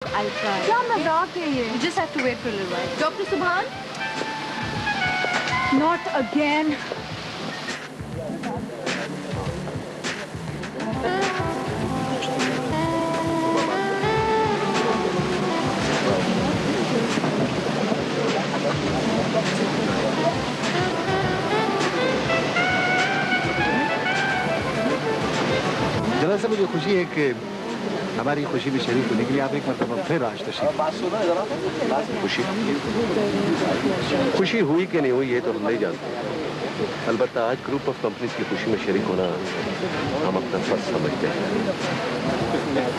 I'll try. क्या मजाक है ये? You just have to wait for a little while. Dr. Subhan? Not again. जरा सा मुझे खुशी है कि हमारी खुशी में शरीक होने के लिए आप एक मरतबा फिर आज तशरीफ। खुशी हुई कि नहीं हुई ये तो हम नहीं जानते, अलबत्ता आज ग्रुप ऑफ कंपनीज की खुशी में शरीक होना हम अपना फर्ज समझते हैं।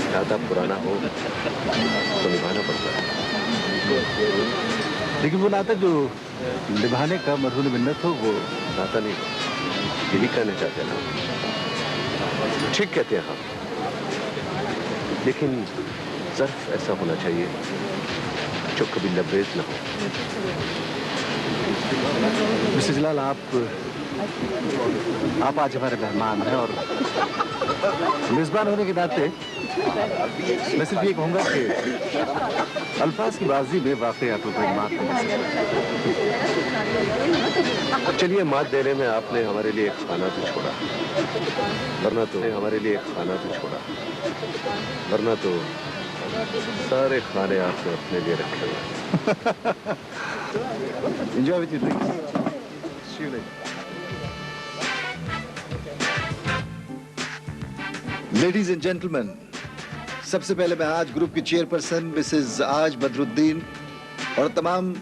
ज़्यादा पुराना हो तो निभाना पड़ता है, लेकिन वो नाता जो निभाने का मरहूल मिन्नत हो वो नाता नहीं, यही कहना चाहते ना। ठीक कहते हैं हम, लेकिन ज़र्फ ऐसा होना चाहिए जो कभी लबरेज ना हो। मिस्टर जलाल, आप आज हमारे मेहमान हैं और मेज़बान होने के नाते मैं सिर्फ ये कहूँगा कि अल्फाज की बाजी में वाकई आप लोग मात नहीं कर सकते। चलिए, मात देने में आपने हमारे लिए एक खाना तो छोड़ा, वरना तो हमारे लिए एक खाना तो छोड़ा, वरना तो सारे खाने आपने अपने लिए रखे हुए। Enjoy with your drinks. See you later. Ladies and gentlemen, सबसे पहले मैं आज ग्रुप की चेयरपर्सन मिसेज आज बदरुद्दीन और तमाम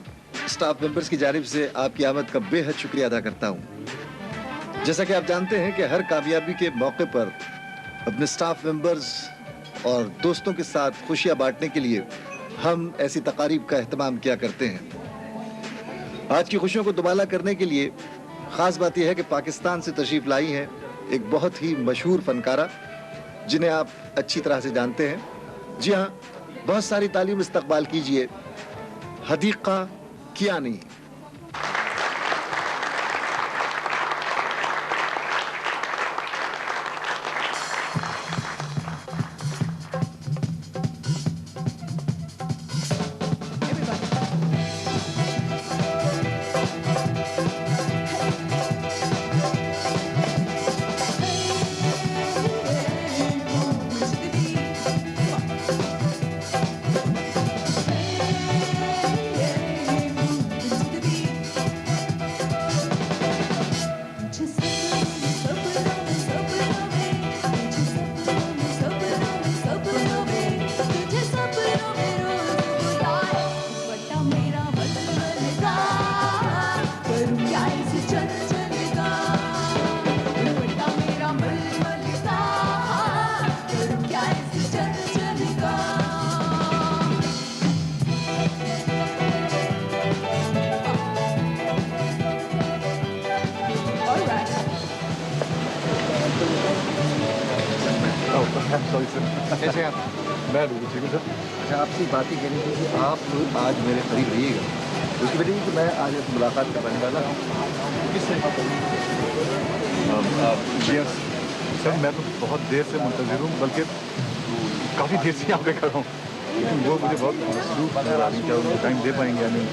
स्टाफ मेंबर्स की जानिब से आपकी आमद का बेहद शुक्रिया अदा करता हूं। जैसा कि आप जानते हैं कि हर कामयाबी के मौके पर अपने स्टाफ मेंबर्स और दोस्तों के साथ खुशियां बांटने के लिए हम ऐसी तकारीब का एहतमाम किया करते हैं। आज की खुशियों को दुबाला करने के लिए खास बात यह है कि पाकिस्तान से तशरीफ लाई हैं एक बहुत ही मशहूर फनकारा जिन्हें आप अच्छी तरह से जानते हैं। जी हाँ, बहुत सारी तालीम इस्तकबाल कीजिए हदीका कियानी। कैसे आप? मैं ठीक हूँ सर। अच्छा, आपसे बात ही कहनी थी कि आप आज मेरे करीब रहिएगा। उसकी वजह ये कि मैं आज आपसे मुलाकात करने वाला हूँ। किससे? सर, मैं तो बहुत देर से मुंतज़िर हूँ, बल्कि काफ़ी देर से यहाँ पे खड़ा हूँ, लेकिन वो मुझे बहुत मसरूफ नजर आ रही है। क्या उनको टाइम दे पाएंगे या नहीं?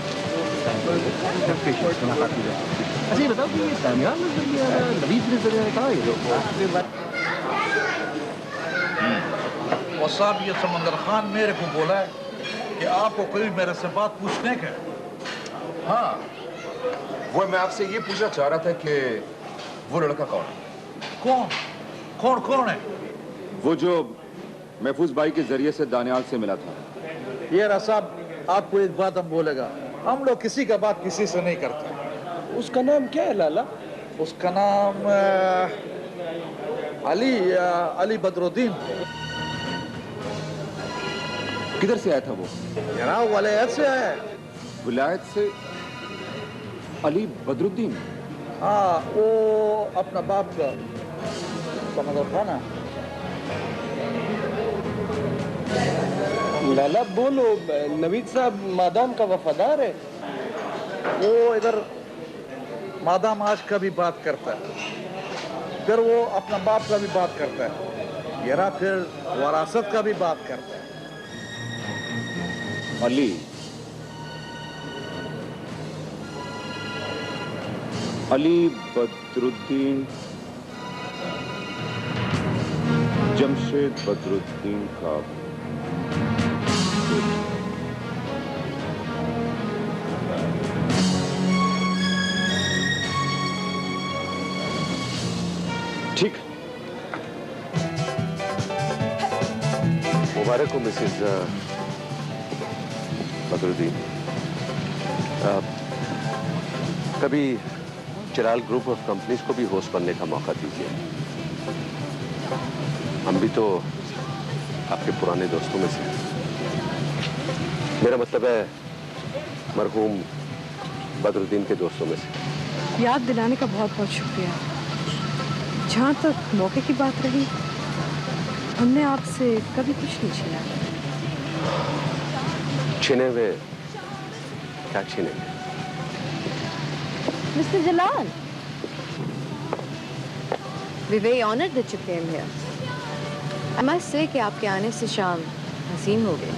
मुलाकात की जाए। अच्छा, ये बताओ कि ये दानियाल नजर नहीं आ रहा, नवीद नजर नहीं आ रहा, कहाँ है ये लोग? और साहब, ये समंदर खान मेरे को बोला है कि आपको कोई मेरे से बात पूछने का। हाँ, वो मैं आपसे ये पूछना चाह रहा था कि वो लड़का कौन है? कौन है? वो जो महफूज भाई के जरिए से दानियाल से मिला था। ये रहा साहब, आपको एक बात हम बोलेगा, हम लोग किसी का बात किसी से नहीं करते। उसका नाम क्या है लाला? उसका नाम अली बदरुद्दीन। किधर से आया था वो? जनाब, वलायत से आया है। विलायत से अली बदरुद्दीन? हाँ, वो अपना बाप का समंदर खान है। लाला बोलो, नवीद साहब मादाम का वफादार है। वो इधर मादाम आज का भी बात करता है, फिर वो अपना बाप का भी बात करता है, ये रहा फिर वरासत का भी बात करता है। अली अली बदरुद्दीन जमशेद बदरुद्दीन का ठीक। मुबारक हो मिसेज बदरुद्दीन। कभी चिराल ग्रुप ऑफ कंपनीज को भी होस्ट बनने का मौका दीजिए। हम भी तो आपके पुराने दोस्तों में से हैं। मेरा मतलब है मरहूम बदरुद्दीन के दोस्तों में से। याद दिलाने का बहुत बहुत शुक्रिया। जहाँ तक मौके की बात रही, हमने आपसे कभी कुछ नहीं छीना। छीने हुए क्या छीनेंगे? Mr. Jalal, we're very honored that you came here. I must say कि आपके आने से शाम हसीन हो गई।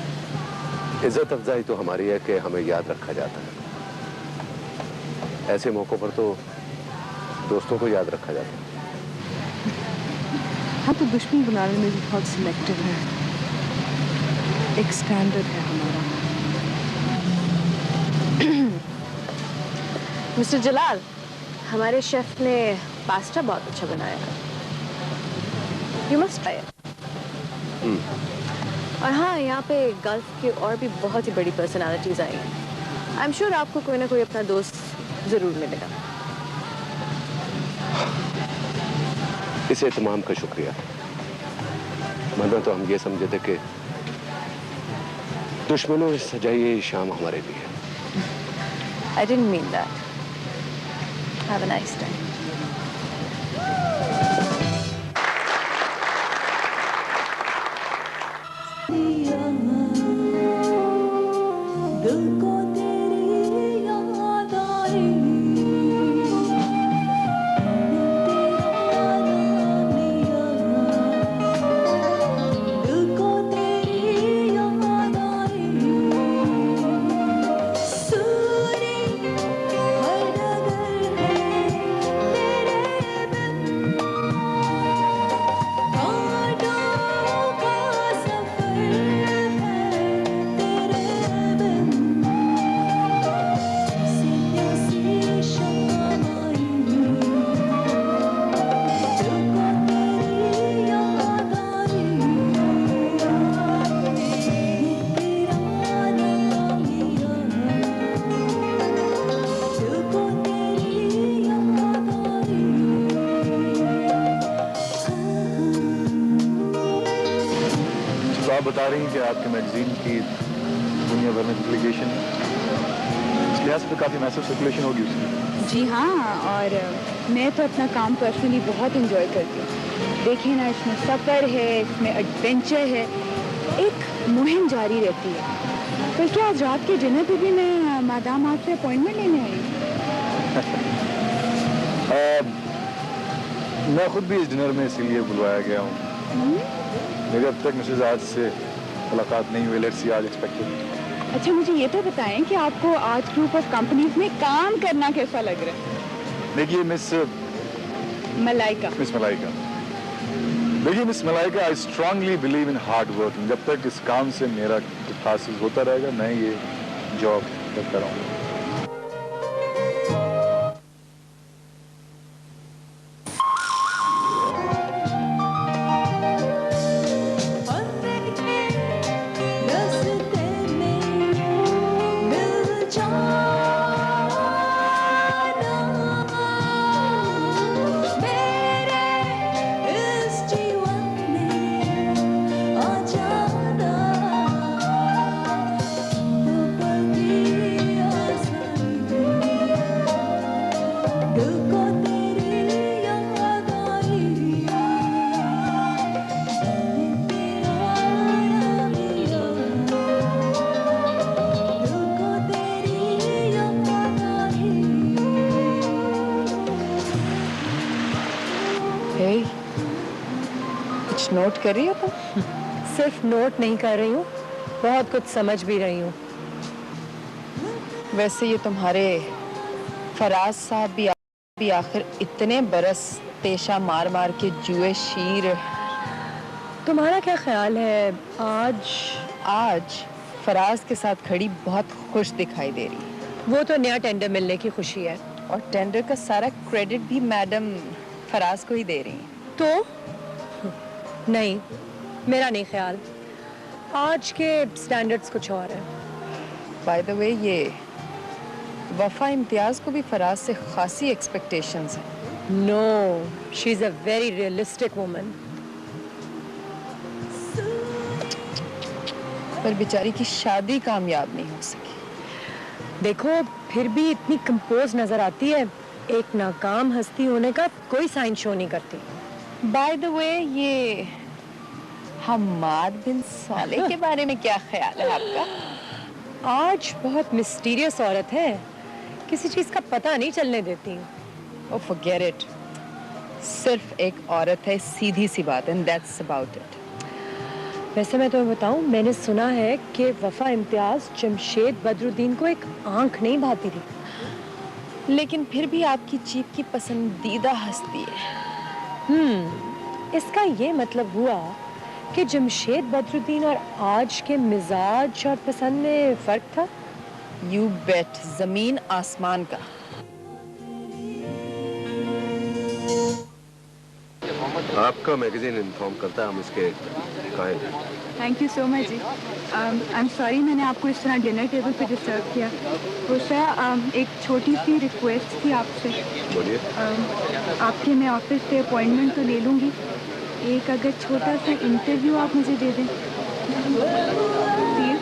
इज्जत अफजाई तो हमारी है कि हमें याद रखा जाता है। ऐसे मौकों पर तो दोस्तों को याद रखा जाता है। हाँ, तो दुश्मन बनाने में भी बहुत सिलेक्टिव है। एक स्टैंडर्ड है हमारा। मिस्टर जलाल, हमारे शेफ ने पास्ता बहुत अच्छा बनाया है। You must try it. और हाँ, यहाँ पे गल्फ की और भी बहुत ही बड़ी पर्सनालिटीज आई हैं। I'm sure आपको कोई ना कोई अपना दोस्त जरूर मिलेगा। इस एहतमाम का शुक्रिया। वरना तो हम ये समझे थे कि दुश्मनों से सजाई ये शाम हमारे लिए। I didn't mean that. Have a nice day. आप बता रही हैं कि आपके मैगजीन की दुनिया भर में पब्लिकेशन है, इस लिहाज से काफ़ी मैसिव सर्कुलेशन होगी उसकी। जी हाँ, और मैं तो अपना काम पर्सनली बहुत एंजॉय करती हूँ। देखिए ना, इसमें सफ़र है, इसमें एडवेंचर है, एक मुहिम जारी रहती है। बल्कि आज रात के डिनर पे भी मैं मादाम आपसे अपॉइंटमेंट लेने आई हूँ। मैं खुद भी इस डिनर में इसीलिए बुलवाया गया हूँ। मेरी अब तक मिसेज आज से मुलाकात नहीं हुई। लेट्स सी आज एक्सपेक्टेड। अच्छा, मुझे ये तो बताएं कि आपको आज ग्रुप ऑफ कंपनीज में काम करना कैसा लग रहा है? देखिए मिस मलाइका, देखिए miss Malaika, I strongly believe in hard working. जब तक इस काम से मेरा कुछ हासिल होता रहेगा, मैं ये जॉब करता रहूँगा। कुछ नोट कर रही हो तुम? सिर्फ नोट नहीं कर रही हूँ, बहुत कुछ समझ भी रही हूँ। वैसे ये तुम्हारे फराज साहब भी आखिर इतने बरस पेशा मार मार के जुए शीर। तुम्हारा क्या ख्याल है आज फराज के साथ खड़ी बहुत खुश दिखाई दे रही। वो तो नया टेंडर मिलने की खुशी है और टेंडर का सारा क्रेडिट भी मैडम फराज को ही दे रही हैं। तो नहीं, मेरा नहीं ख्याल। आज के स्टैंडर्ड्स कुछ और है। बाय द वे ये वफा इम्तियाज को भी फराज से खासी एक्सपेक्टेशंस हैं। No, she is a very realistic woman. पर बेचारी की शादी कामयाब नहीं हो सकी। देखो, फिर भी इतनी कंपोज नजर आती है। एक नाकाम हस्ती होने का कोई साइन शो नहीं करती। बाय द वे ये हम्माद बिन साले के बारे में क्या ख्याल है आपका? आज बहुत मिस्टीरियस औरत है, किसी चीज का पता नहीं चलने देती। Oh, forget it. सिर्फ एक औरत है, सीधी सी बात, and that's about it. वैसे मैं तुम्हें बताऊं, मैंने सुना है कि वफा इम्तियाज जमशेद बदरुद्दीन को एक आंख नहीं भाती थी। लेकिन फिर भी आपकी चीफ की पसंदीदा हस्ती है। इसका ये मतलब हुआ कि जमशेद बदरुद्दीन और आज के मिजाज और पसंद में फर्क था। You bet, जमीन आसमान का। आपका मैगजीन इन्फॉर्म करता है हम इसके कायल हैं। Thank you so much ji. I am sorry मैंने आपको इस तरह डिनर टेबल पे डिस्टर्ब किया। तो सर एक छोटी सी रिक्वेस्ट थी आपसे। बोलिए। आपके मैं ऑफिस से अपॉइंटमेंट तो ले लूँगी, एक अगर छोटा सा इंटरव्यू आप मुझे दे दें प्लीज।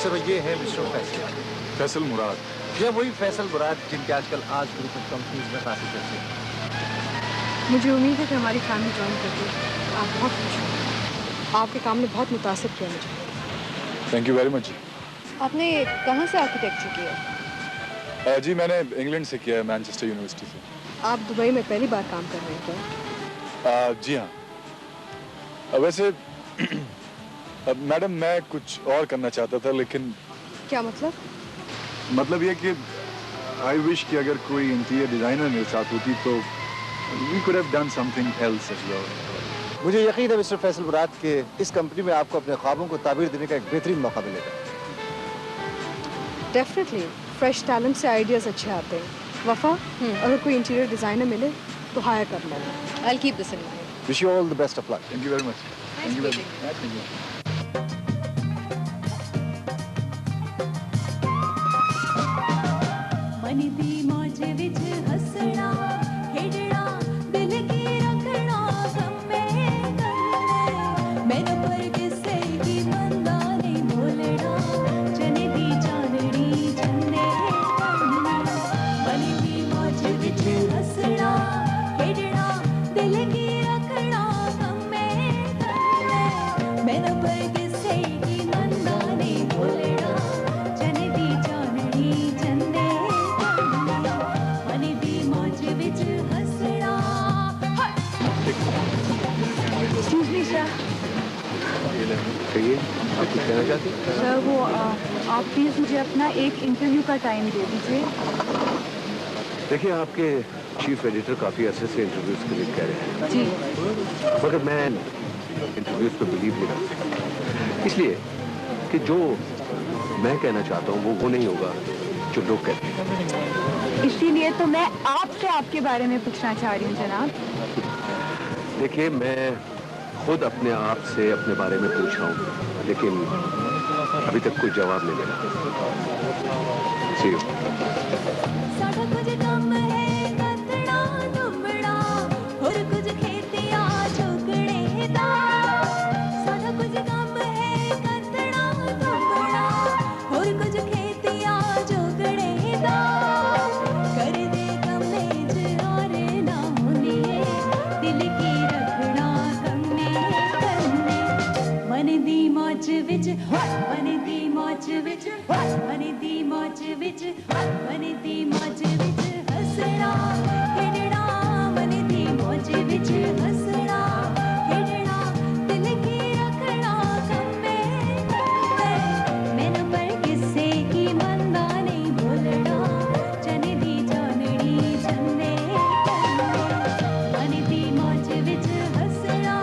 सर ये है मिस्टर फैसल मुराद। ये वही फैसल मुराद जिनके आजकल आज ग्रुप ऑफ कंपनीज में काफी चर्चे हैं। मुझे उम्मीद है कि हमारी फैमिली ज्वाइन करती है। आप बहुत खुश हो। आपके काम ने बहुत मुतासिर किया मुझे। Thank you very much. आपने कहाँ से आर्किटेक्चर किया? जी मैंने इंग्लैंड से किया है, मैनचेस्टर यूनिवर्सिटी से। आप दुबई में पहली बार काम कर रहे हैं क्या? जी हाँ। वैसे मैडम मैं कुछ और करना चाहता था, लेकिन क्या मतलब? मतलब ये कि आई विश कि अगर कोई इंटीरियर डिजाइनर मेरे साथ होती तो we could have done something else as well. मुझे यकीन है मिस्टर फैसल मुराद के इस कंपनी में आपको अपने ख्वाबों को ताबीर देने का एक बेहतरीन मौका मिलेगा। डेफिनेटली फ्रेश टैलेंट से आइडियाज अच्छे आते हैं। वफा, अगर कोई इंटीरियर डिजाइनर मिले तो हायर कर लेना। I'll keep this in mind. Wish you all the best of luck. Thank you very much. Thank you very much. मैं न पर किसे की नंदा नहीं कहिए, आप कुछ कहना चाहते हैं? सर वो आप प्लीज़ मुझे अपना एक इंटरव्यू का टाइम दे दीजिए। देखिए, आपके चीफ एडिटर काफ़ी अरसे से इंटरव्यूज के लिए कह रहे हैं, जी मगर मैं इंटरव्यूज पे बिलीव नहीं करता, इसलिए कि जो मैं कहना चाहता हूँ वो नहीं होगा जो लोग कहते हैं। इसीलिए तो मैं आपसे आपके बारे में पूछना चाह रही हूँ जनाब। देखिए, मैं खुद अपने आप से अपने बारे में पूछ रहा हूँ, लेकिन अभी तक कोई जवाब नहीं मिला। See you. साढ़ा कुछ कम है कतड़ा दुबड़ा और कुछ खेतियां झुकड़े दा साढ़ा कुछ कम है कतड़ा दुबड़ा और कुछ खेतियां झुकड़े दा कर दे कमेज और ना मुनिए दिल की रखना कन्ने कन्ने मन दी मौज विच मन दी मौज विच मन दी मौज विच मन दी मौज विच हसना खेडना मन दी मौज विच हसना खेडना दिल की रखना कम्मे कम्मे मैनू पर किसे की मंदा नहीं भूलना चने दी जाननी चंदे कन्ने मन दी मौज विच हसना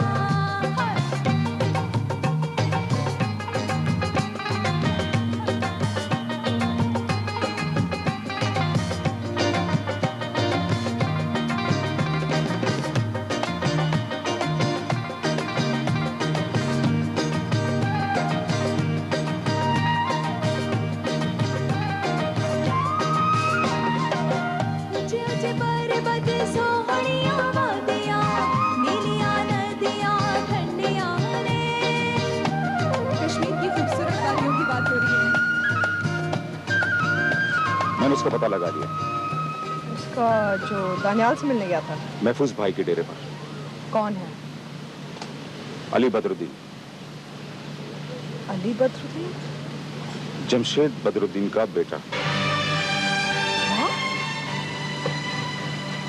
ऊंचे ऊंचे पर्वत सोहणियां वादियां नीलियां नदियां ठंडियां ने कश्मीर की खूबसूरत वादियों की बात हो रही है। मैंने उसका पता लगा दिया, उसका जो दानियाल से मिलने गया था, महफूज भाई के डेरे पर। कौन है? अली बदरुद्दीन, अली बदरुद्दीन? जमशेद बदरुद्दीन का बेटा।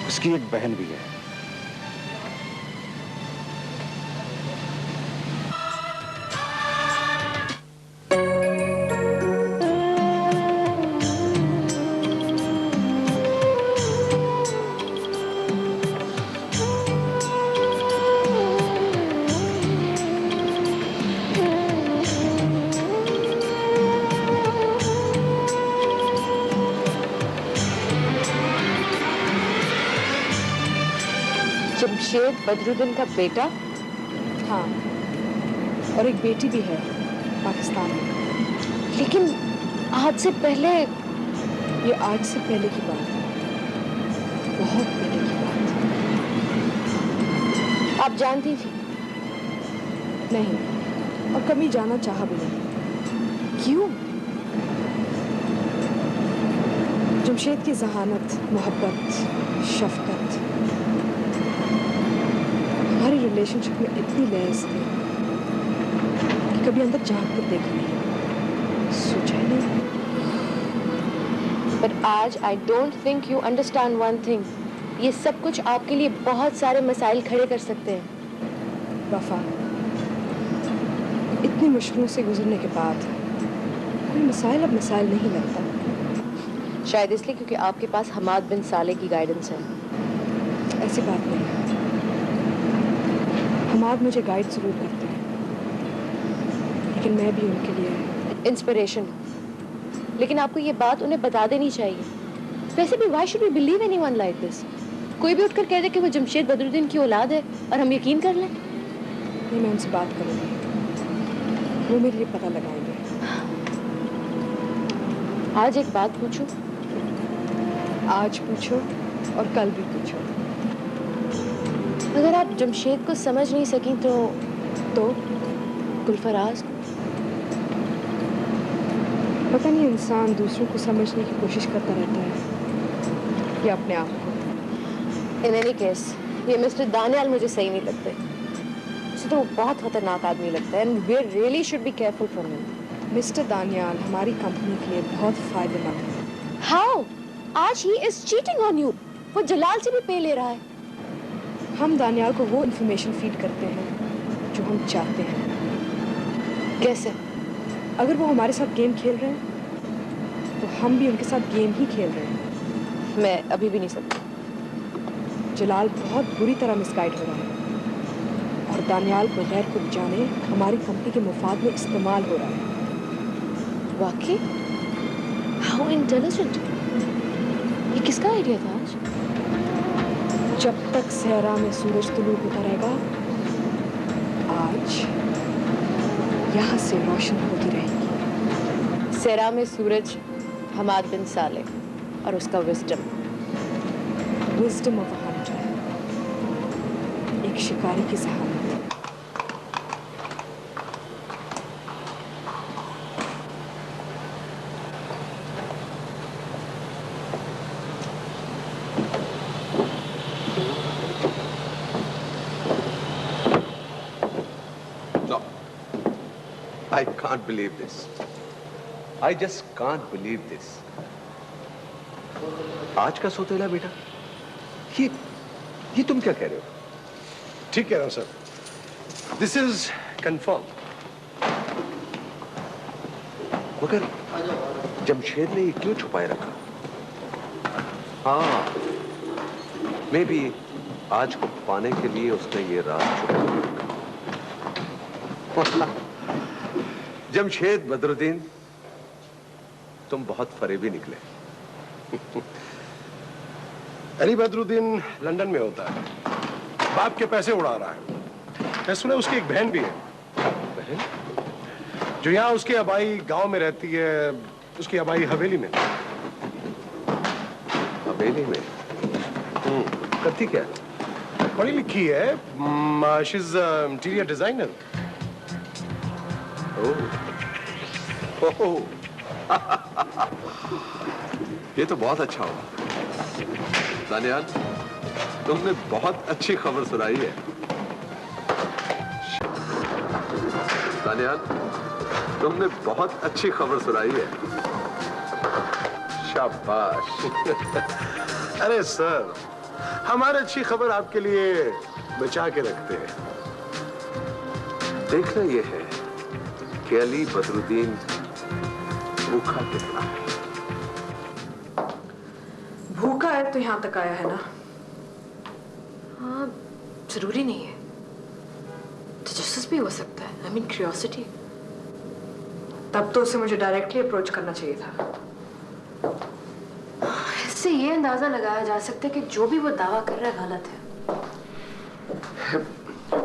उसकी एक बहन भी है। जमशेद बदरुद्दीन का बेटा? हाँ, और एक बेटी भी है पाकिस्तान में। लेकिन आज से पहले ये आज से पहले की बात है, बहुत पहले की बात। आप जानती थी? नहीं, और कभी जाना चाहा भी नहीं। क्यों? जमशेद की जहानत, मोहब्बत, शफकत हमारी रिलेशनशिप में इतनी लेस थी कि कभी अंदर झांक कर देखा नहीं, सोचा ही नहीं। But आज I don't think you understand one thing. ये सब कुछ आपके लिए बहुत सारे मसाइल खड़े कर सकते हैं। वफा, इतनी मुश्किलों से गुजरने के बाद कोई मसाइल अब मसाइल नहीं लगता। शायद इसलिए क्योंकि आपके पास हमाद बिन साले की गाइडेंस है। ऐसी बात नहीं है, हमाद मुझे गाइड जरूर करते हैं, लेकिन मैं भी उनके लिए इंस्पिरेशन। लेकिन आपको ये बात उन्हें बता देनी चाहिए। वैसे भी why should we believe anyone like this? कोई भी उठकर कह दे कि वो जमशेद बदरुद्दीन की औलाद है और हम यकीन कर लें। नहीं, मैं उनसे बात करूंगी, वो मेरे लिए पता लगाएंगे। आज एक बात पूछूं? आज पूछो और कल भी पूछो। अगर आप जमशेद को समझ नहीं सकी तो गुलफराज को? पता नहीं इंसान दूसरों को समझने की कोशिश करता रहता है या अपने आप को। इन एनी केस ये मिस्टर दानियाल मुझे सही नहीं लगते। उसे तो वो बहुत खतरनाक आदमी लगता है and we really should be careful from him. Mister Daniyal हमारी कंपनी के लिए बहुत फायदेमंद है। हाउ? आज ही इज चीटिंग ऑन यू। वो जलाल से भी पे ले रहा है। हम दानियाल को वो इन्फॉर्मेशन फीड करते हैं जो हम चाहते हैं। कैसे? अगर वो हमारे साथ गेम खेल रहे हैं तो हम भी उनके साथ गेम ही खेल रहे हैं। मैं अभी भी नहीं समझी। जलाल बहुत बुरी तरह मिसगाइड हो रहा है और दानियाल बगैर कुछ जाने हमारी कंपनी के मुफाद में इस्तेमाल हो रहा है। वाकई? How intelligent! ये किसका आइडिया था आज? जब तक सहरा में सूरज तुलू होता रहेगा, आज यहाँ से रोशन होती रहेगी। सहरा में सूरज हमाद बिन साले और उसका विजडम ऑफ अ हंटर, एक शिकारी की जहानत। I can't believe this. I just can't believe this. आज का सौतेला बेटा, ये तुम क्या कह रहे हो? ठीक कह रहा हूं सर। This is confirmed. मगर जमशेद ने ये क्यों छुपाए रखा? हाँ, मे बी आज को पाने के लिए उसने ये राज छुपाया रखा। जमशेद बदरुद्दीन, तुम बहुत फरेबी निकले। अली बदरुद्दीन लंदन में होता है, बाप के पैसे उड़ा रहा है। मैं सुना उसकी एक बहन भी है। बहन? जो यहाँ उसकी अबाई गांव में रहती है, उसकी अबाई हवेली में। हवेली में? करती क्या? पढ़ी लिखी है। She is interior designer. ये तो बहुत अच्छा हुआ। दानियाल, तुमने बहुत अच्छी खबर सुनाई है। दानियाल, तुमने बहुत अच्छी खबर सुनाई है। शाबाश। अरे सर, हमारी अच्छी खबर आपके लिए बचा के रखते हैं। देखना यह है कि अली बदरुद्दीन भूखा कितना है। भूखा है तो यहाँ तक आया है ना? हाँ, जरूरी नहीं है। तजस्सुस भी हो सकता है। I mean curiosity. तब तो उसे मुझे डायरेक्टली अप्रोच करना चाहिए था। इससे ये अंदाजा लगाया जा सकता है कि जो भी वो दावा कर रहा है गलत है।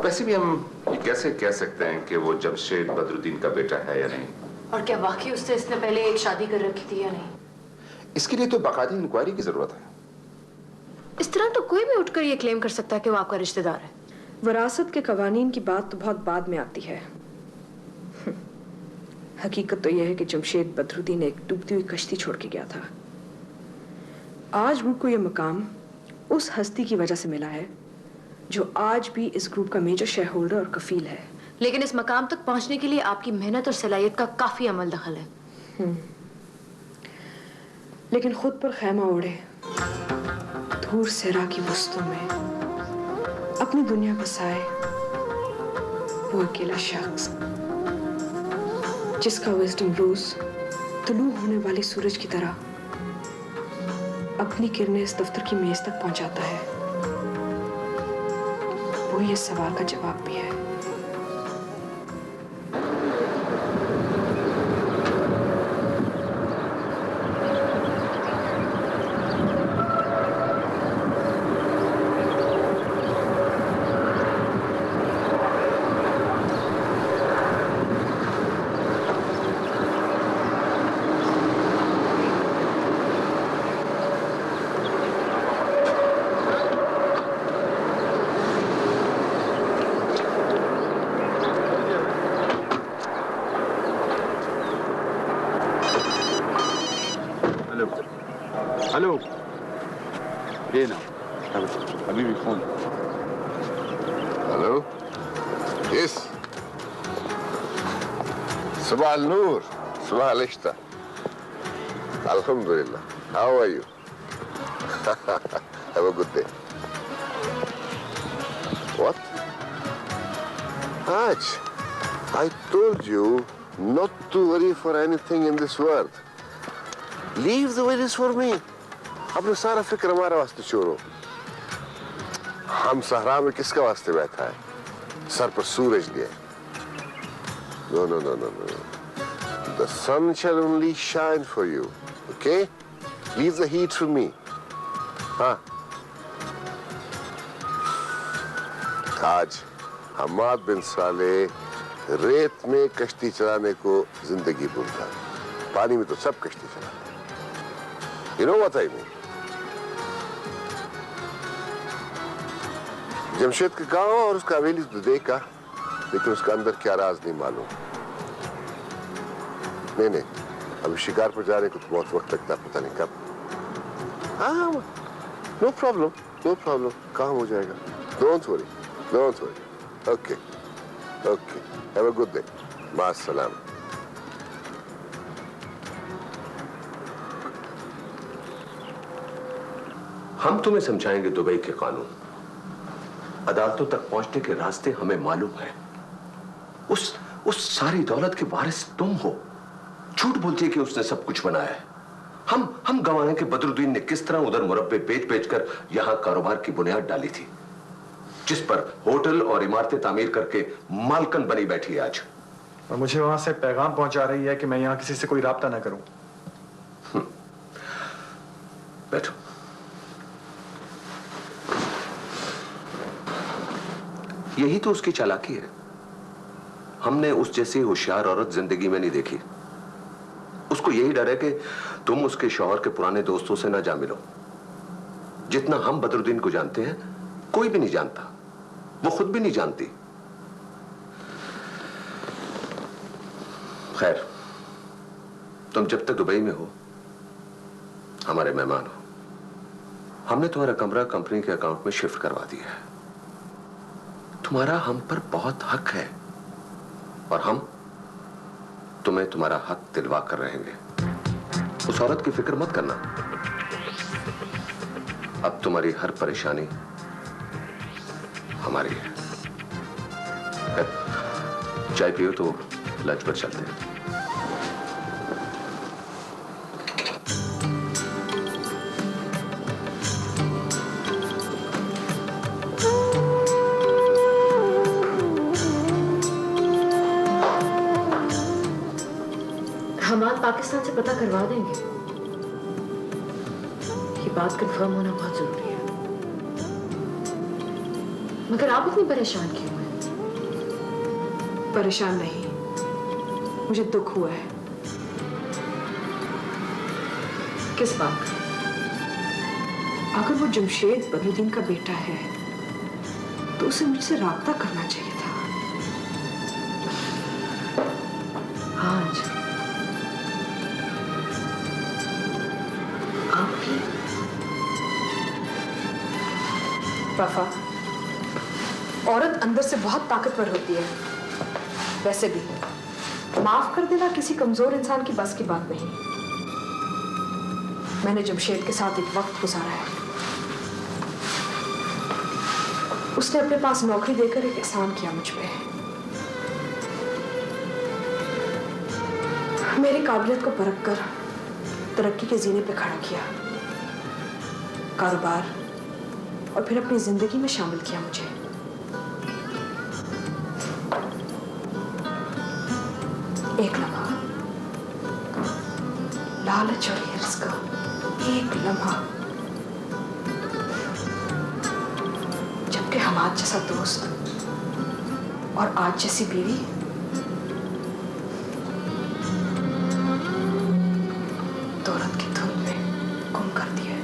वैसे भी हम ये कैसे कह सकते हैं कि वो जमशेद बदरुद्दीन का बेटा है या नहीं? और क्या वाकई उससे इसने पहले एक शादी कर रखी थी या नहीं? इसके लिए तो बाकायदा इंक्वायरी की जरूरत है। इस तरह तो कोई भी उठकर ये क्लेम कर सकता है कि वो आपका रिश्तेदार है। विरासत के कवानीन की बात तो बहुत बाद में आती है। हकीकत तो यह है कि जमशेद बदरुद्दीन एक डूबती हुई कश्ती छोड़ के गया था। आज ग्रुप को यह मकाम उस हस्ती की वजह से मिला है जो आज भी इस ग्रुप का मेजर शेयर होल्डर और कफील है। लेकिन इस मकाम तक पहुंचने के लिए आपकी मेहनत और सलाहियत का काफी अमल दखल है। लेकिन खुद पर खैमा ओढ़े दूर सहरा की वस्तु में अपनी दुनिया बसाए वो अकेला शख्स जिसका विजडम रोज तुलू होने वाली सूरज की तरह अपनी किरणें इस दफ्तर की मेज तक पहुंचाता है, वो ये सवाल का जवाब भी है। हेलो, ये ना अभी भी फोन। हेलो, यस, सुबह नूर, सुबह लिश्ता, अल्हम्दुलिल्लाह, how are you? Have a good day. What? आज I told you not to worry for anything in this world. Leave the worries for me. अपने सारा फिक्र हमारे वास्ते छोड़ो. हम सहरा में किसके वास्ते बैठा है? सर पर सूरज लिए. No, no, no, no, no. The sun shall only shine for you. Okay? Leave the heat for me. हाँ. आज हमाद बिन साले रेत में कश्ती चलाने को जिंदगी भूलता है. पानी में तो सब कश्ती चलाते हैं. You know what I mean? Jamshed का गांव और उसका हवेली तो देखा, लेकिन उसका अंदर क्या राज नहीं मालूम. नहीं, अभी शिकार पर जाने को तो बहुत वक्त लगता, पता नहीं कब. हाँ, नो प्रॉब्लम, काम हो जाएगा. Don't worry. Okay. Have a good day. मां सलाम. हम तुम्हें समझाएंगे दुबई के कानून. अदालतों तक पहुंचने के रास्ते हमें मालूम है. उस सारी दौलत के वारिस तुम हो. झूठ बोलती है कि उसने सब कुछ बनाया है. हम गवाएं कि बदरुद्दीन ने किस तरह उधर मुरब्बे बेच कर यहां कारोबार की बुनियाद डाली थी, जिस पर होटल और इमारतें तामीर करके मालकन बनी बैठी है आज. और मुझे वहां से पैगाम पहुंचा रही है कि मैं यहां किसी से कोई राब्ता ना करूं. बैठो. यही तो उसकी चालाकी है. हमने उस जैसी होशियार औरत जिंदगी में नहीं देखी. उसको यही डर है कि तुम उसके शौहर के पुराने दोस्तों से ना जा मिलो. जितना हम बदरुद्दीन को जानते हैं कोई भी नहीं जानता. वो खुद भी नहीं जानती. खैर, तुम जब तक दुबई में हो हमारे मेहमान हो. हमने तुम्हारा कमरा कंपनी के अकाउंट में शिफ्ट करवा दिया है. तुम्हारा हम पर बहुत हक है और हम तुम्हें तुम्हारा हक दिलवा कर रहेंगे. उस औरत की फिक्र मत करना. अब तुम्हारी हर परेशानी हमारी है. चाय पियो तो लंच पर चलते हैं. हमाद पाकिस्तान से पता करवा देंगे. ये बात कंफर्म होना बहुत जरूरी है. मगर आप इतनी परेशान क्यों हैं? परेशान नहीं, मुझे दुख हुआ है. किस बात का? अगर वो जमशेद बदरुद्दीन का बेटा है तो उसे मुझसे राब्ता करना चाहिए था. आज आपकी वफा, औरत अंदर से बहुत ताकतवर होती है. वैसे भी माफ कर देना किसी कमजोर इंसान की बस की बात नहीं. मैंने जमशेद के साथ एक वक्त गुजारा है. उसने अपने पास नौकरी देकर एक एहसान किया मुझ पे. मेरी काबिलियत को परख कर तरक्की के जीने पे खड़ा किया, कारोबार और फिर अपनी जिंदगी में शामिल किया मुझे. एक लम्हा, लालच और हिर्स का एक लम्हा, जबकि हमाद जैसा दोस्त और आज जैसी बीवी दौलत की धुन में गुम कर दिया.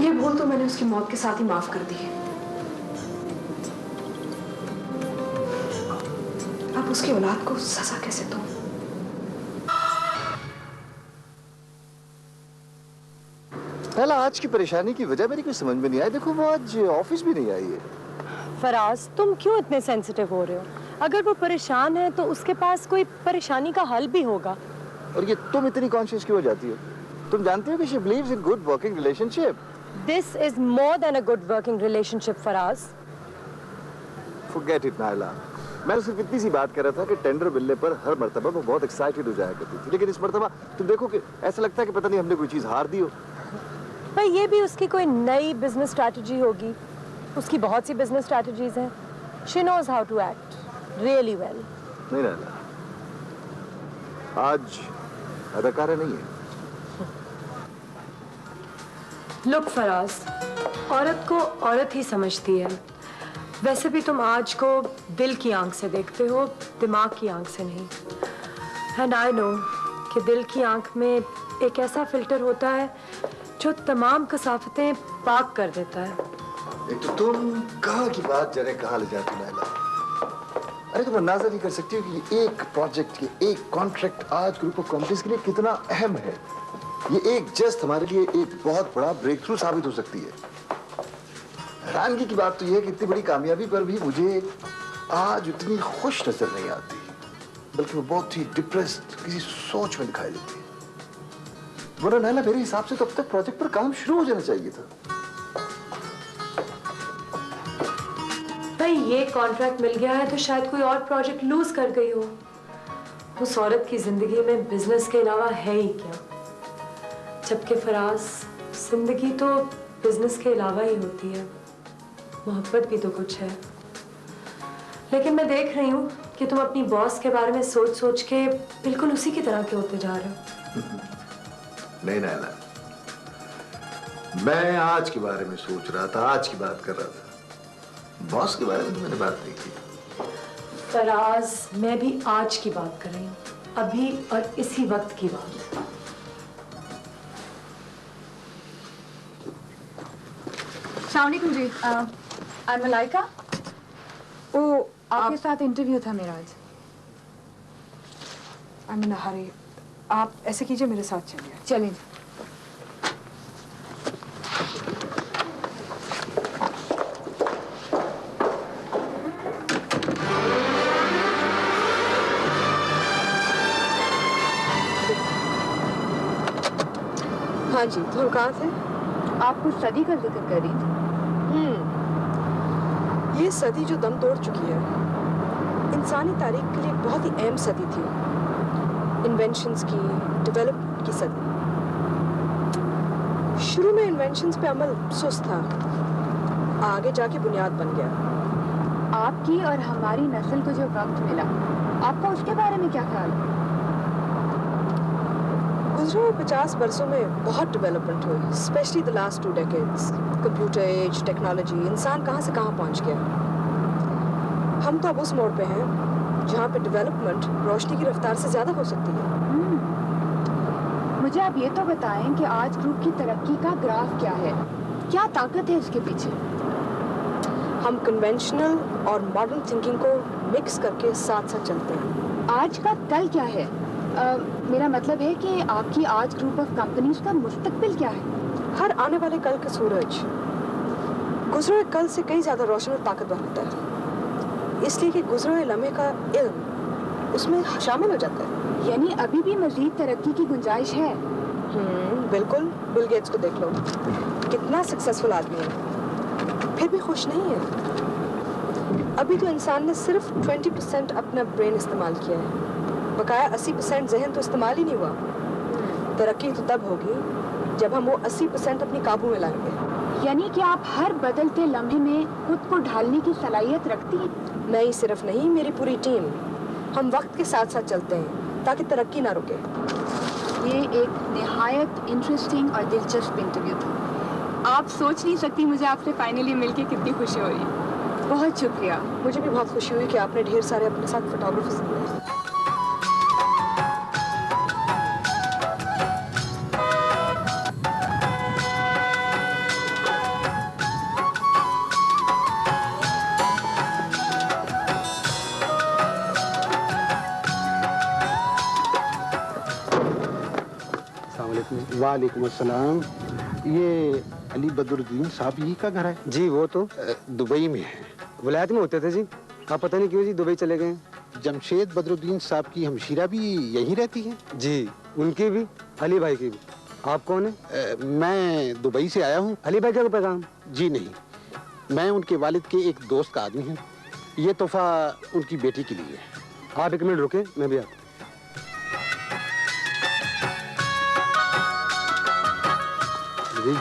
ये भूल तो मैंने उसकी मौत के साथ ही माफ कर दी है. अब उसकी औलाद को सजा कैसे दूं? पहला आज की परेशानी की वजह मेरी कोई समझ में नहीं आई. देखो वो आज ऑफिस भी नहीं आई है. फराज, तुम क्यों इतने सेंसिटिव हो रहे हो? अगर वो परेशान है तो उसके पास कोई परेशानी का हल भी होगा. और ये तुम इतनी कॉन्शियस क्यों हो जाती हो? तुम जानती हो कि she believes in good working relationship. This is more than a good working relationship, Faraz. Forget it, Naila. मैं तो सिर्फ इतनी सी बात कर रहा था कि टेंडर मिलने पर हर मर्तबा वो बहुत एक्साइटेड हो जाया करती थी, लेकिन इस मर्तबा तुम देखो कि ऐसा लगता है कि पता नहीं हमने कोई चीज हार दी हो। भाई ये भी उसकी कोई नई बिजनेस स्ट्रैटेजी होगी। उसकी बहुत सी बिजनेस स्ट्रैटेजीज हैं। She knows how to act really well. नहीं नायला, आज अदाकारा नहीं है। लुक फराज, औरत को औरत ही समझती है। वैसे भी तुम आज को दिल की आंख से देखते हो, दिमाग की आंख से नहीं। एंड आई नो कि दिल की आंख में एक ऐसा फिल्टर होता है जो तमाम कसाफतें पाक कर देता है। एक तो तुम कहाँ की बात जाने कहाँ ले जाती हो नायला। अरे तुम अंदाजा नहीं कर सकती हो कि ये एक प्रोजेक्ट, ये एक कॉन्ट्रैक्ट आज ग्रुप ऑफ कंपनीज के लिए कितना अहम है। ये एक जस्ट हमारे लिए एक बहुत बड़ा ब्रेक थ्रू साबित हो सकती है। हैरानगी की बात तो ये है कि इतनी बड़ी कामयाबी पर भी मुझे आज उतनी खुश नजर नहीं आती, बल्कि वो बहुत ही डिप्रेस्ड किसी सोच में दिखाई देती है। वरना नायला मेरे हिसाब से तो अब तक प्रोजेक्ट पर काम शुरू हो जाना चाहिए था। भाई ये कॉन्ट्रैक्ट मिल गया है तो शायद कोई और प्रोजेक्ट लूज कर गई हो। उस औरत की जिंदगी में बिजनेस के अलावा है ही क्या? जबकि फराज, जिंदगी तो बिजनेस के अलावा ही होती है। मोहब्बत भी तो कुछ है। लेकिन मैं देख रही हूँ कि तुम अपनी बॉस के बारे में सोच सोच के बिल्कुल उसी की तरह के होते जा रहे हो। नहीं नायला, मैं आज के बारे में सोच रहा था, आज की बात कर रहा था। बॉस के बारे में तो मैंने बात नहीं की। फराज, मैं भी आज की बात कर रही हूँ, अभी और इसी वक्त की बात। अस्सलामुअलैकुम जी, आई एम मलाइका। ओ, आपके साथ इंटरव्यू था मेरा आज। आई एम इन अ हरी। आप ऐसे कीजिए, मेरे साथ चलिए। चलिए। हाँ जी, तुम कहाँ थे? आपको सदी का जिक्र कर रही थी। ये सदी जो दम तोड़ चुकी है, इंसानी तारीख के लिए बहुत ही अहम सदी थी। इन्वेंशंस की, डेवलपमेंट की सदी। शुरू में इन्वेंशंस पे अमल सुस्त था, आगे जाके बुनियाद बन गया। आपकी और हमारी नस्ल को जो वक्त मिला, आपका उसके बारे में क्या ख्याल है? गुज़रे हुए 50 बरसों में बहुत डेवलपमेंट हुई, especially the last 2 decades. Computer age, technology, इंसान कहाँ से कहाँ पहुँच गया। हम तो अब उस मोड़ पे हैं जहाँ पे डेवलपमेंट रोशनी की रफ्तार से ज़्यादा हो सकती है। मुझे आप ये तो बताएं कि आज ग्रुप की तरक्की का ग्राफ क्या है, क्या ताकत है इसके पीछे? हम कन्वेंशनल और मॉडर्न थिंकिंग को मिक्स करके साथ साथ चलते हैं। आज का कल क्या है? मेरा मतलब है कि आपकी आज ग्रुप ऑफ कंपनीज का मुस्तकबिल क्या है? हर आने वाले कल का सूरज गुजरे हुए कल से कई ज्यादा रोशन और ताकतवर होता है, इसलिए कि गुजरे हुए लम्हे का इल्म उसमें शामिल हो जाता है। यानी अभी भी मजीद तरक्की की गुंजाइश है। बिल्कुल। बिल गेट्स को देख लो, कितना सक्सेसफुल आदमी है, फिर भी खुश नहीं है। अभी तो इंसान ने सिर्फ 20% अपना ब्रेन इस्तेमाल किया है, बकाया 80% जहन तो इस्तेमाल ही नहीं हुआ। तरक्की तो तब होगी जब हम वो 80% अपनी काबू में लाएंगे। यानी कि आप हर बदलते लम्हे में खुद को ढालने की सलाहियत रखती हैं? मैं सिर्फ नहीं, मेरी पूरी टीम। हम वक्त के साथ साथ चलते हैं ताकि तरक्की ना रुके। ये एक निहायत इंटरेस्टिंग और दिलचस्प इंटरव्यू था। आप सोच नहीं सकती मुझे आपसे फाइनली मिलके कितनी खुशी हो रही है। बहुत शुक्रिया। मुझे भी बहुत खुशी हुई कि आपने ढेर सारे अपने साथ फोटोग्राफर्स लिए। वालेकुम अस्सलाम। ये अली बदरुद्दीन साहब यही का घर है? जी, वो तो दुबई में है। विलायत में होते थे जी, आप पता नहीं क्यों जी दुबई चले गए। जमशेद बदरुद्दीन साहब की हमशीरा भी यहीं रहती है? जी, उनकी भी, अली भाई की भी। आप कौन है? मैं दुबई से आया हूँ। अली भाई का पैगाम? जी नहीं, मैं उनके वालिद के एक दोस्त का आदमी हूँ। ये तोहफा उनकी बेटी के लिए है। आप 1 मिनट रुके, मैं भी आता।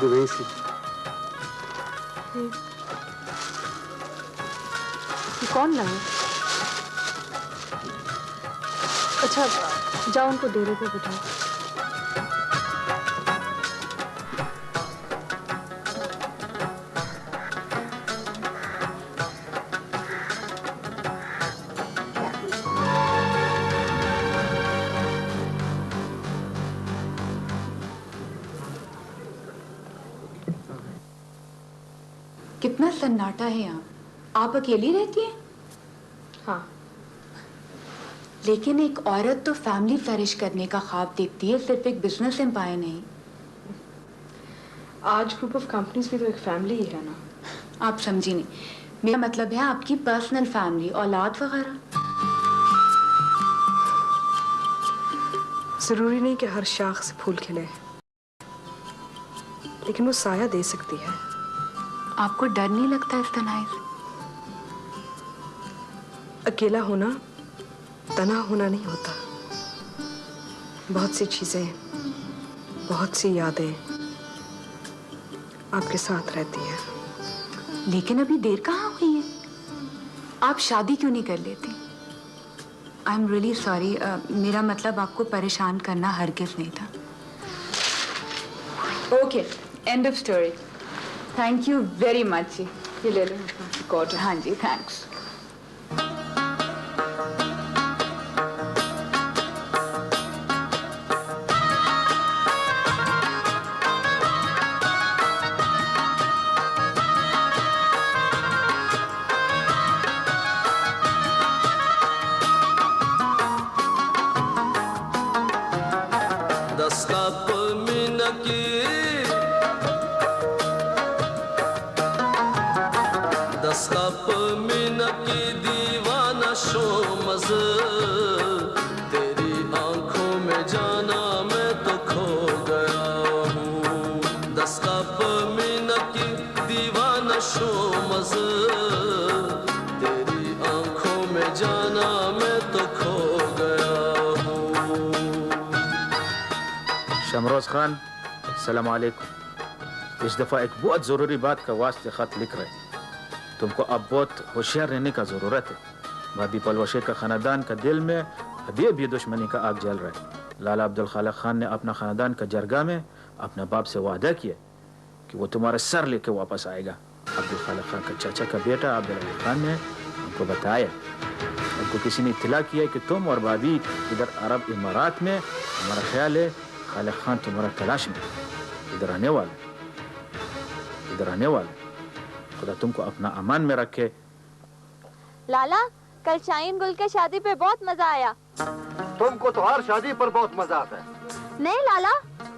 दुबई से कौन लाया? अच्छा जाओ उनको डेरे पे बिठाओ। कितना सन्नाटा है यहाँ। आप अकेली रहती हैं? हाँ। लेकिन एक औरत तो फैमिली फ्लरिश करने का ख्वाब देखती है, सिर्फ एक बिजनेस एम्पायर नहीं। आज ग्रुप ऑफ कंपनीज भी तो एक फैमिली ही है ना। आप समझी नहीं, मेरा मतलब है आपकी पर्सनल फैमिली, औलाद वगैरह। जरूरी नहीं कि हर शाख से फूल खिले, लेकिन वो साया दे सकती है। आपको डर नहीं लगता इस तनाव से? अकेला होना तना होना नहीं होता। बहुत सी चीजें, बहुत सी यादें आपके साथ रहती हैं। लेकिन अभी देर कहाँ हुई है? आप शादी क्यों नहीं कर लेते? आई एम रियली सॉरी, मेरा मतलब आपको परेशान करना हरगिज़ नहीं था। Okay, end of story. Thank you very much ji. ये ले लो रिकॉर्ड। हाँ जी, थैंक्स। शमरोज खान, सलाम अलैकुम। इस दफ़ा एक बहुत ज़रूरी बात का वास्ते ख़त लिख रहे। तुमको अब बहुत होशियार रहने का ज़रूरत है। भाभी पलवशे का ख़ानदान का दिल में अभी भी दुश्मनी का आग जल रहा है। लाला अब्दुल खालिक खान ने अपना ख़ानदान का जरगा में अपना बाप से वादा किया कि वो तुम्हारा सर लेके वापस आएगा। अब्दुल खालिक खान का चाचा का बेटा अब्दुल अली खान ने उनको बताया, उनको किसी ने इत्तला किया कि तुम और भाभी इधर अरब इमारात में, हमारा ख्याल है खालिक खान तुम्हारा तलाश में इधर आने वाले। खुदा तुमको अपना अमान में रखे। लाला, कल शाहीन गुल के शादी पे बहुत मजा आया। तुमको तो हर शादी पर बहुत मजा आता है। नहीं लाला,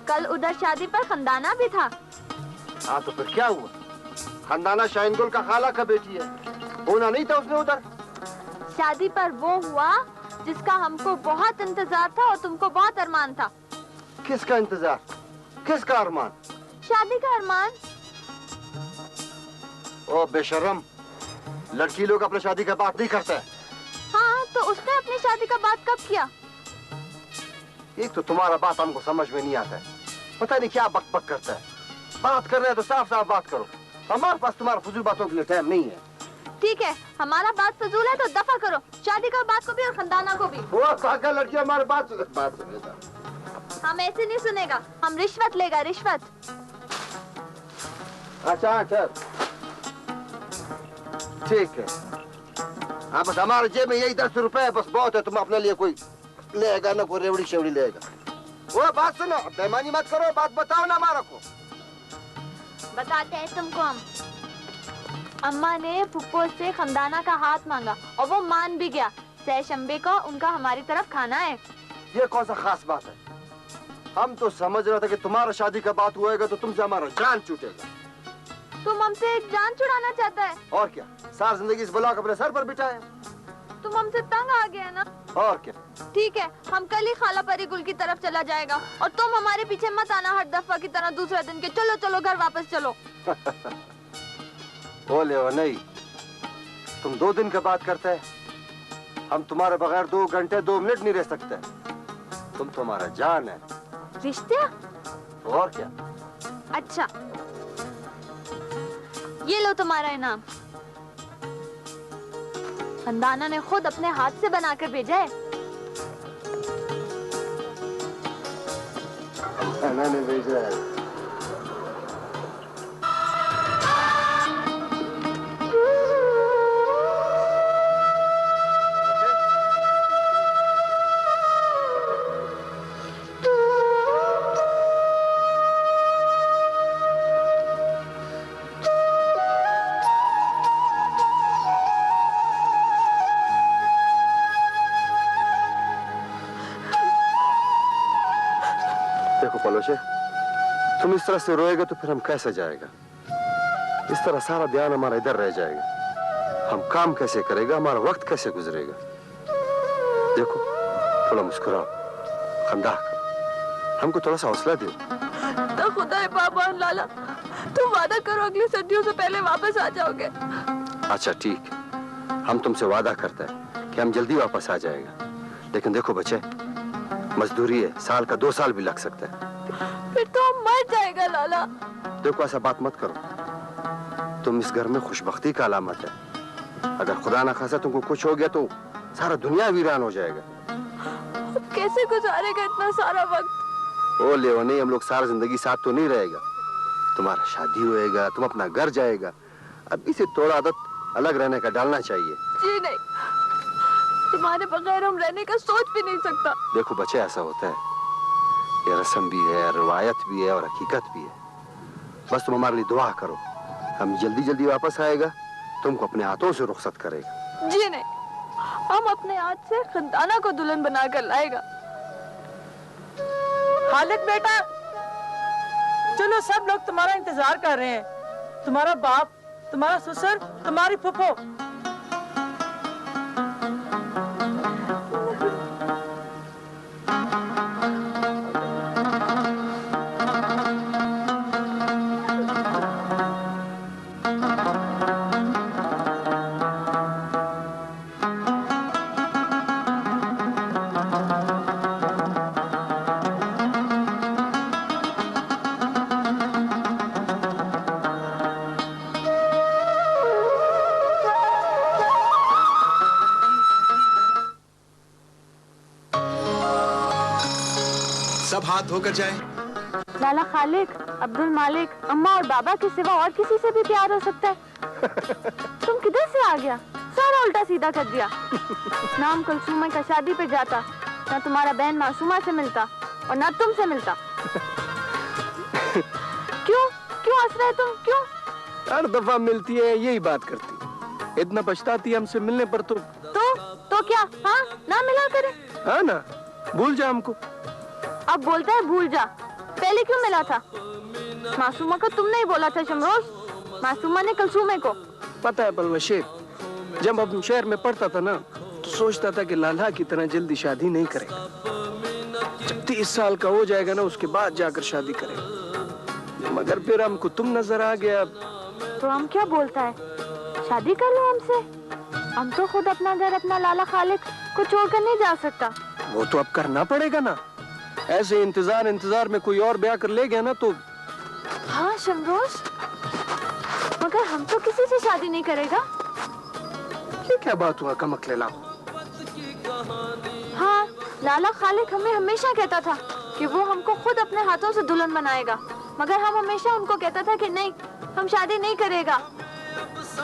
कल उधर शादी पर खंदाना भी था। हाँ तो फिर क्या हुआ? खंदाना शाहीन गुल का खाला का बेटी है, होना नहीं था उसने उधर। शादी पर वो हुआ जिसका हमको बहुत इंतजार था और तुमको बहुत अरमान था। किसका इंतजार? किसका अरमान? शादी का अरमान। ओ बेशर्म, लड़की लोग अपनी शादी का बात नहीं करते। हाँ तो उसने अपनी शादी का बात कब किया? एक तो तुम्हारा बात हमको समझ में नहीं आता है, पता नहीं क्या बक बक करता है। बात कर रहे हैं तो साफ साफ बात करो, हमारे पास तुम्हारा फजूल बातों के लिए टाइम नहीं है। ठीक है, हमारा बात फजूल है तो दफा करो, शादी का बात को भी और खंदाना को भी। वो पागल लड़की हमारी बात सुनेगा। हम ऐसे नहीं सुनेगा, हम रिश्वत लेगा, रिश्वत। अच्छा चल ठीक है। हाँ बस हमारे जेब में यही 10 रुपए है, बस बहुत है। तुम अपने लिए कोई लेगा ना, कोई रेवड़ी शेवड़ी लेगा। वो बात सुनो, बेईमानी मत करो, बात बताओ ना हमारा को। बताते हैं तुमको हम। अम्मा ने फुप्पो से खंदाना का हाथ मांगा और वो मान भी गया। सहशंबे को उनका हमारी तरफ खाना है। ये कौन सा खास बात है? हम तो समझ रहे थे कि तुम्हारा शादी का बात हुएगा तो तुमसे हमारा जान छूटेगा। तुम हमसे जान छुड़ाना चाहता है? और क्या, सारी जिंदगी इस ब्लॉक अपने सर पर बिठाया। तुम हमसे तंग आ गए ना। और क्या? ठीक है, हम कल ही खाला परी गुल की तरफ चला जाएगा और तुम हमारे पीछे मत आना हर दफा की तरह दूसरे दिन के। चलो चलो घर वापस चलो। बोले हो नहीं, तुम 2 दिन के बाद करते हैं। हम तुम्हारे बगैर 2 घंटे 2 मिनट नहीं रह सकते। तुम तो हमारा जान है। रिश्ते? और क्या? अच्छा, ये लो तुम्हारा इनाम। खंदाना ने खुद अपने हाथ से बनाकर भेजा है। मैंने भेजा है। तुम इस तरह से रोएगा तो फिर हम कैसे जाएगा? इस तरह सारा ध्यान हमारा इधर रह जाएगा। हम काम कैसे करेगा? हमारा वक्त कैसे गुजरेगा? देखो, थोड़ा मुस्कुराओ, खंदा करो, हमको थोड़ा सा हौसला दो। तो खुदा बाबा लाला, तुम वादा करो अगली सर्दियों से पहले वापस आ जाओगे। अच्छा ठीक, हम तुमसे वादा करते हैं कि हम जल्दी वापस आ जाएगा। लेकिन देखो बच्चे, मजदूरी है, साल का 2 साल भी लग सकता है। फिर तो हम मर जाएगा लाला। देखो ऐसा बात मत करो। तुम इस घर में खुशबख्ती का अलामत है। अगर खुदा ना खासा तुमको कुछ हो गया तो सारा दुनिया वीरान हो जाएगा। कैसे गुजारेगा इतना सारा वक्त? ओ ले नहीं, हम लोग सारा जिंदगी साथ तो नहीं रहेगा। तुम्हारा शादी होएगा, तुम अपना घर जाएगा। अभी से थोड़ा आदत अलग रहने का डालना चाहिए। जी नहीं, तुम्हारे बगैर हम रहने का सोच भी नहीं सकता। देखो बच्चे, ऐसा होता है, ये रस्म भी है, रिवायत भी है और हकीकत भी है। बस तुम हमारे लिए दुआ करो, हम जल्दी जल्दी वापस आएगा, तुमको अपने हाथों से रुखसत करेगा। जी नहीं, हम अपने हाथ से खंदाना को दुल्हन बनाकर लाएगा। खालिद बेटा, चलो, सब लोग तुम्हारा इंतजार कर रहे हैं। तुम्हारा बाप, तुम्हारा ससुर, तुम्हारी फूफो। सब हाथ धोकर जाए। लाला खालिक, अब्दुल मालिक, अम्मा और बाबा के सिवा और किसी से भी प्यार हो सकता है? तुम किधर से आ गया? सारा उल्टा सीधा कर दिया। नाम कुलसुमा का शादी पे जाता, ना तुम्हारा बहन मासूमा से मिलता और ना तुमसे मिलता। क्यों क्यों हंस रहे तुम? क्यों? हर दफा मिलती है यही बात करती, इतना पछताती हमसे मिलने पर। तो क्या? हाँ, ना मिला करे। हाँ ना, भूल जा हमको। अब बोलता है भूल जा। पहले क्यों मिला था? मासूमा को तुमने ही बोला था शमरोज, मासूमा ने कुलसुमे को। पता है बलवशे, जब हम शहर में पढ़ता था ना, तो सोचता था कि लाला की तरह जल्दी शादी नहीं करेगा। जब 30 साल का हो जाएगा ना, उसके बाद जाकर शादी करेगा। मगर फिर हमको तुम नजर आ गया। तो हम क्या बोलता है, शादी कर लो हमसे। हम तो खुद अपना घर, अपना लाला खालिक को छोड़कर नहीं जा सकता। वो तो अब करना पड़ेगा ना। ऐसे इंतजार में कोई और ब्याह कर ले गया ना तो। हाँ शमरोज, मगर हम तो किसी से शादी नहीं करेगा। ये क्या बात हुआ कमकले ला? हाँ, लाला खालिक हमें हमेशा कहता था कि वो हमको खुद अपने हाथों से दुल्हन बनाएगा, मगर हम हमेशा उनको कहता था कि नहीं, हम शादी नहीं करेगा।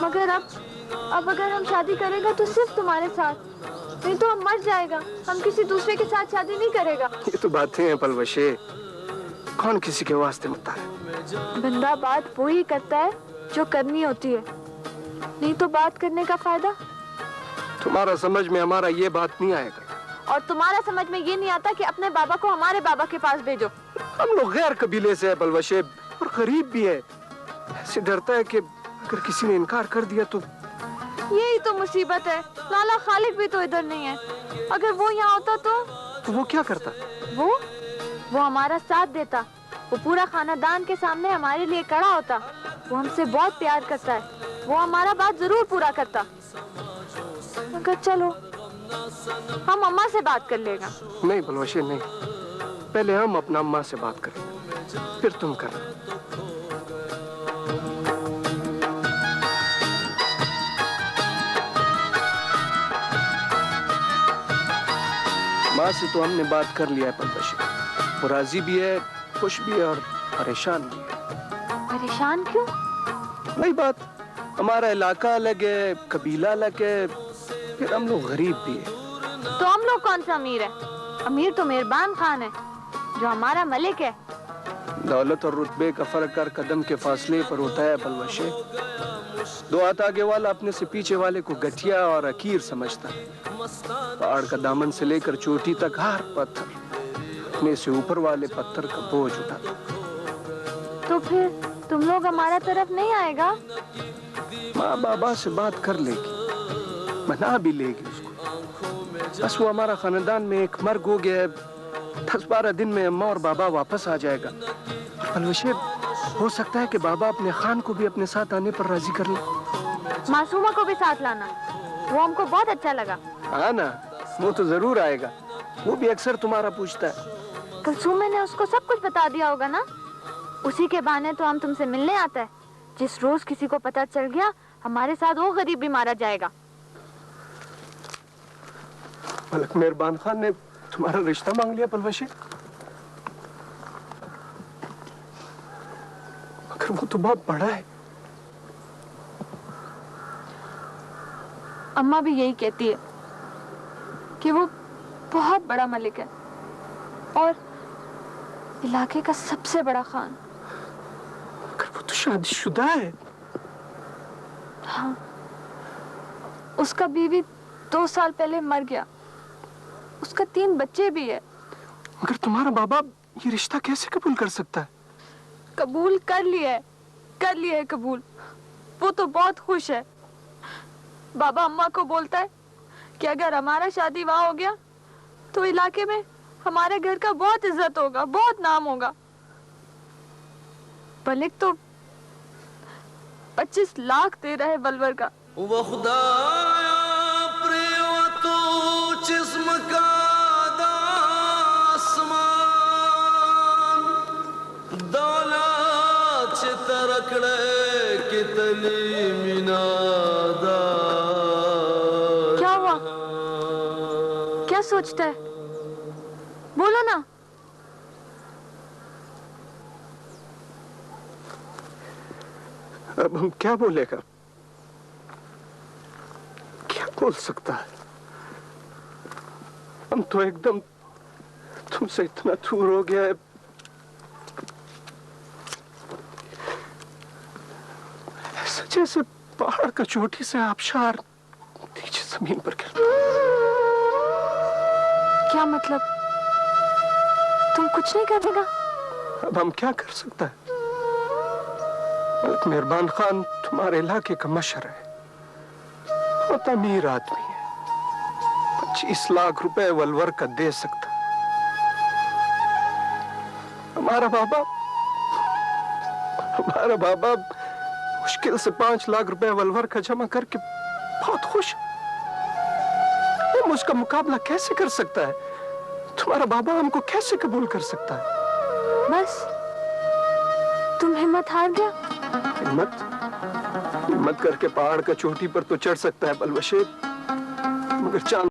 मगर अब अगर हम शादी करेगा तो सिर्फ तुम्हारे साथ, नहीं तो हम मर जाएगा। हम किसी दूसरे के साथ शादी नहीं करेगा। ये तो बातें हैं पलवशे, कौन किसी के वास्ते मरता है? बंदा बात वो ही करता है जो करनी होती है, नहीं तो बात करने का फायदा। तुम्हारा समझ में हमारा ये बात नहीं आएगा। और तुम्हारा समझ में ये नहीं आता कि अपने बाबा को हमारे बाबा के पास भेजो। हम लोग गैर कबीले से है बलवशे, और गरीब भी है। ऐसे डरता है कि अगर किसी ने इनकार कर दिया तो। यही तो मुसीबत है। लाला खालिक भी तो इधर नहीं है। अगर वो यहाँ होता तो वो क्या करता? वो हमारा साथ देता। वो पूरा खानदान के सामने हमारे लिए खड़ा होता। वो हमसे बहुत प्यार करता है। वो हमारा बात जरूर पूरा करता। मगर चलो, हम अम्मा से बात कर लेगा। नहीं बलवशी नहीं, पहले हम अपना अम्मा से बात करें, फिर तुम करना। माँ से तो हमने बात कर लिया है बलवशी। वो राजी भी है, खुश भी है और परेशान भी है। परेशान क्यों? वही बात, हमारा इलाका अलग है, कबीला अलग है, फिर हम लोग गरीब भी है। तो हम लोग कौन सा अमीर है? अमीर तो मेहरबान खान है, जो हमारा मलिक है। दौलत और रुतबे का फर्क हर कदम के फासले पर होता है बलवशी। दो हाथ आगे वाला अपने से पीछे वाले को गठिया और अकीर समझता है। पहाड़ का दामन से लेकर चोटी तक हर पत्थर अपने से ऊपर वाले पत्थर का बोझ उठाता। तो फिर तुम लोग हमारा तरफ नहीं आएगा? माँ बाबा से बात कर लेगी, मना भी लेगी उसको। बस वो हमारा खानदान में एक मर्ग हो गया है, 10-12 दिन में अम्मा और बाबा वापस आ जाएगा। बलवशी, हो सकता है कि बाबा अपने खान को भी अपने साथ आने पर राजी कर ले। मासूमा को भी साथ लाना, वो हमको बहुत अच्छा लगा। हाँ ना, वो तो जरूर आएगा। वो भी अक्सर तुम्हारा पूछता है। कलसूमे ने उसको सब कुछ बता दिया होगा ना? उसी के बहाने तो हम तुमसे मिलने आता है। जिस रोज किसी को पता चल गया हमारे साथ वो गरीब भी मारा जाएगा। मलिक मेहरबान खान ने तुम्हारा रिश्ता मांग लिया बलवशी, मगर वो तो बहुत बड़ा है। अम्मा भी यही कहती है कि वो बहुत बड़ा मलिक है और इलाके का सबसे बड़ा खान। मगर वो तो शादीशुदा है। हाँ, उसका बीवी 2 साल पहले मर गया। उसका 3 बच्चे भी है। मगर तुम्हारा बाबा ये रिश्ता कैसे कबूल कर सकता है? कबूल कर लिया है कबूल। वो तो बहुत खुश है। बाबा अम्मा को बोलता है कि अगर हमारा शादी वहाँ हो गया तो इलाके में हमारे घर का बहुत इज्जत होगा, बहुत नाम होगा। मलिक तो 25 लाख दे रहा है वलवर का। वो खुदाया प्रेम तो जिस्म का दासमान दौलत तरकड़े कितनी मिनादा। क्या हुआ? क्या सोचता है? बोलो ना। अब हम क्या बोलेगा? क्या बोल सकता है? हम तो एकदम तुमसे इतना दूर हो गया है। ऐसा जैसे पहाड़ का चोटी से आबशार नीचे जमीन पर गिरता। क्या मतलब? तुम कुछ नहीं करेगा? अब हम क्या कर सकता है? मलिक मेहरबान खान तुम्हारे इलाके का मशहूर है, बहुत अमीर आदमी है। 25 लाख रुपए वलवर का दे सकता। हमारा बाबा मुश्किल से 5 लाख रुपए वलवर का जमा करके बहुत खुश है। हम उसका मुकाबला कैसे कर सकता है? तुम्हारा बाबा हमको कैसे कबूल कर सकता है? बस तुम हिम्मत हार गया। हिम्मत करके पहाड़ का चोटी पर तो चढ़ सकता है बलवशी, मगर चांद